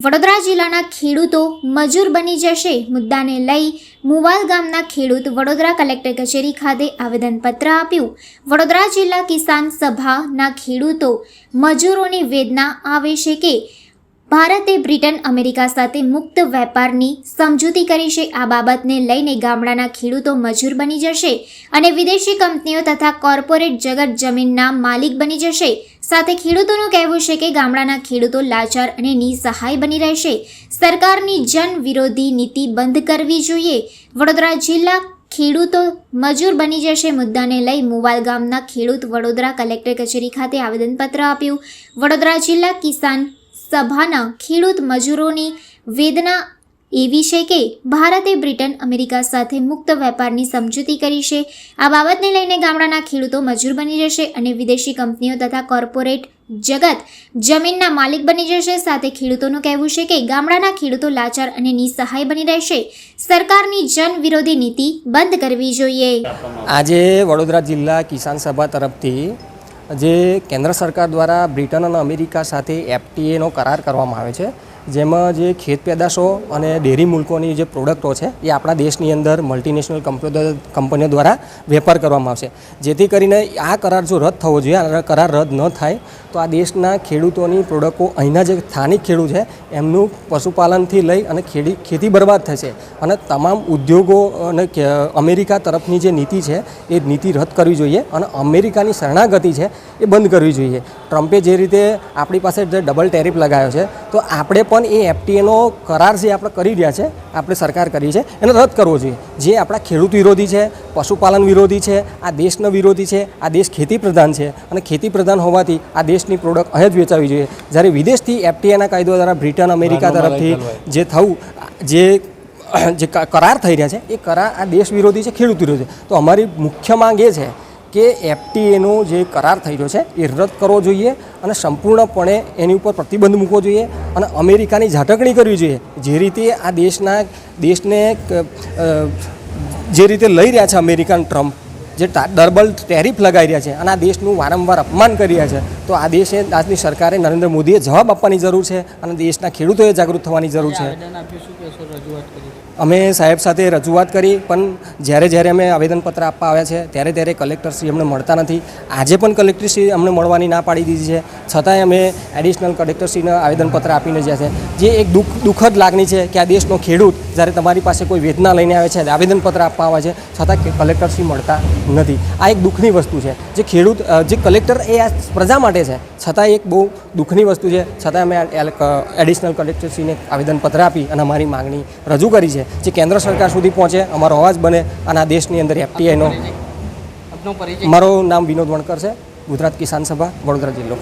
વડોદરા જિલ્લાના ખેડૂતો મજૂર બની જશે મુદ્દાને લઈ મુવાલ ગામના ખેડૂત વડોદરા કલેક્ટર કચેરી ખાતે આવેદનપત્ર આપ્યું। વડોદરા જિલ્લા કિસાન સભાના ખેડૂતો મજૂરોની વેદના આવે છે કે ભારતે બ્રિટન અમેરિકા સાથે મુક્ત વેપારની સમજૂતી કરી છે। આ બાબતને લઈને ગામડાના ખેડૂતો મજૂર બની જશે અને વિદેશી કંપનીઓ તથા કોર્પોરેટ જગત જમીનના માલિક બની જશે। સાથે ખેડૂતોનું કહેવું છે કે ગામડાના ખેડૂતો લાચાર અને નિસહાય બની રહેશે। સરકારની જન વિરોધી નીતિ બંધ કરવી જોઈએ। વડોદરા જિલ્લા ખેડૂતો મજૂર બની જશે મુદ્દાને લઈ મુવાલ ગામના ખેડૂત વડોદરા કલેક્ટર કચેરી ખાતે આવેદનપત્ર આપ્યું। વડોદરા જિલ્લા કિસાન સભાના ખેડૂત મજૂરોની વેદના એવી છે કે ભારતે બ્રિટન અમેરિકા સાથે મુક્ત વેપારની સમજૂતી કરી છે। આ બાબતને લઈને ગામડાના ખેડૂતો મજૂર બની જશે અને વિદેશી કંપનીઓ તથા કોર્પોરેટ જગત જમીનના માલિક બની જશે। સાથે ખેડૂતોનું કહેવું છે કે ગામડાના ખેડૂતો લાચાર અને નિસહાય બની રહેશે। સરકારની જન વિરોધી નીતિ બંધ કરવી જોઈએ। આજે વડોદરા જિલ્લા કિસાન સભા તરફથી જે કેન્દ્ર સરકાર દ્વારા બ્રિટન અને અમેરિકા સાથે FTAનો કરાર કરવામાં આવે છે, જેમાં જે ખેત પેદાશો અને ડેરી મુલ્કોની જે પ્રોડક્ટો છે એ આપણા દેશની અંદર મલ્ટીનેશનલ કંપનીઓ દ્વારા વેપાર કરવામાં આવશે। જેથી કરીને આ કરાર જો રદ થવો જોઈએ, આ કરાર રદ ન થાય તો આ દેશના ખેડૂતોની પ્રોડક્ટો અહીંના જે સ્થાનિક ખેડૂત છે એમનું પશુપાલનથી લઈ અને ખેતી બરબાદ થશે અને તમામ ઉદ્યોગો અને અમેરિકા તરફની જે નીતિ છે એ નીતિ રદ કરવી જોઈએ અને અમેરિકાની શરણાગતિ છે એ બંધ કરવી જોઈએ। ટ્રમ્પે જે રીતે આપણી પાસે જે ડબલ ટેરિફ લગાવ્યો છે તો આપણે પણ એ FTAનો કરાર જે આપણે કરી રહ્યા છે, આપણે સરકાર કરી છે એને રદ કરવો જોઈએ। જે આપણા ખેડૂત વિરોધી છે, પશુપાલન વિરોધી છે, આ દેશનો વિરોધી છે। આ દેશ ખેતી પ્રધાન છે અને ખેતી પ્રધાન હોવાથી આ દેશની પ્રોડક્ટ અહીં જ વેચાવી જોઈએ। જ્યારે વિદેશથી FTAના કાયદો દ્વારા બ્રિટન અમેરિકા તરફથી જે થવું જે કરાર થઈ રહ્યા છે એ કરાર આ દેશ વિરોધી છે, ખેડૂત વિરોધી છે। તો અમારી મુખ્ય માંગ એ છે કે FTAનો જે કરાર થઈ રહ્યો છે એ રદ કરવો જોઈએ અને સંપૂર્ણપણે એની ઉપર પ્રતિબંધ મૂકવો જોઈએ અને અમેરિકાની ઝાટકણી કરવી જોઈએ। જે રીતે આ દેશને જે રીતે લઈ રહ્યા છે અમેરિકન ટ્રમ્પ, જે ડબલ ટેરિફ લગાવી રહ્યા છે અને આ દેશનું વારંવાર અપમાન કરી રહ્યા છે, તો આ આજની સરકારે નરેન્દ્ર મોદીએ જવાબ આપવાની જરૂર છે અને દેશના ખેડૂતોએ જાગૃત થવાની જરૂર છે। અમે સાહેબ સાથે રજૂઆત કરી, પણ જ્યારે અમે આવેદનપત્ર આપવા આવ્યા છે ત્યારે કલેક્ટરશ્રી અમને મળતા નથી। આજે પણ કલેક્ટરશ્રી અમને મળવાની ના પાડી દીધી છે, છતાંય અમે એડિશનલ કલેક્ટરશ્રીને આવેદનપત્ર આપીને જ્યાં છે જે એક દુઃખદ લાગણી છે કે આ દેશનો ખેડૂત જ્યારે તમારી પાસે કોઈ વેદના લઈને આવે છે, આવેદનપત્ર આપવા આવે છે, છતાં કલેક્ટરશ્રી મળતા નથી। આ એક દુઃખની વસ્તુ છે। જે ખેડૂત જે કલેક્ટર એ આ પ્રજા માટે છે, છતાં એક બહુ દુઃખની વસ્તુ છે। છતાં અમે એડિશનલ કલેક્ટરશ્રીને આવેદનપત્ર આપી અને અમારી માગણી રજૂ કરી છે, જે કેન્દ્ર સરકાર સુધી પહોંચે, અમારો અવાજ બને અને આ દેશની અંદર FTAનો। મારું નામ વિનોદ વણકર છે, ગુજરાત કિસાન સભા, વડોદરા જિલ્લો।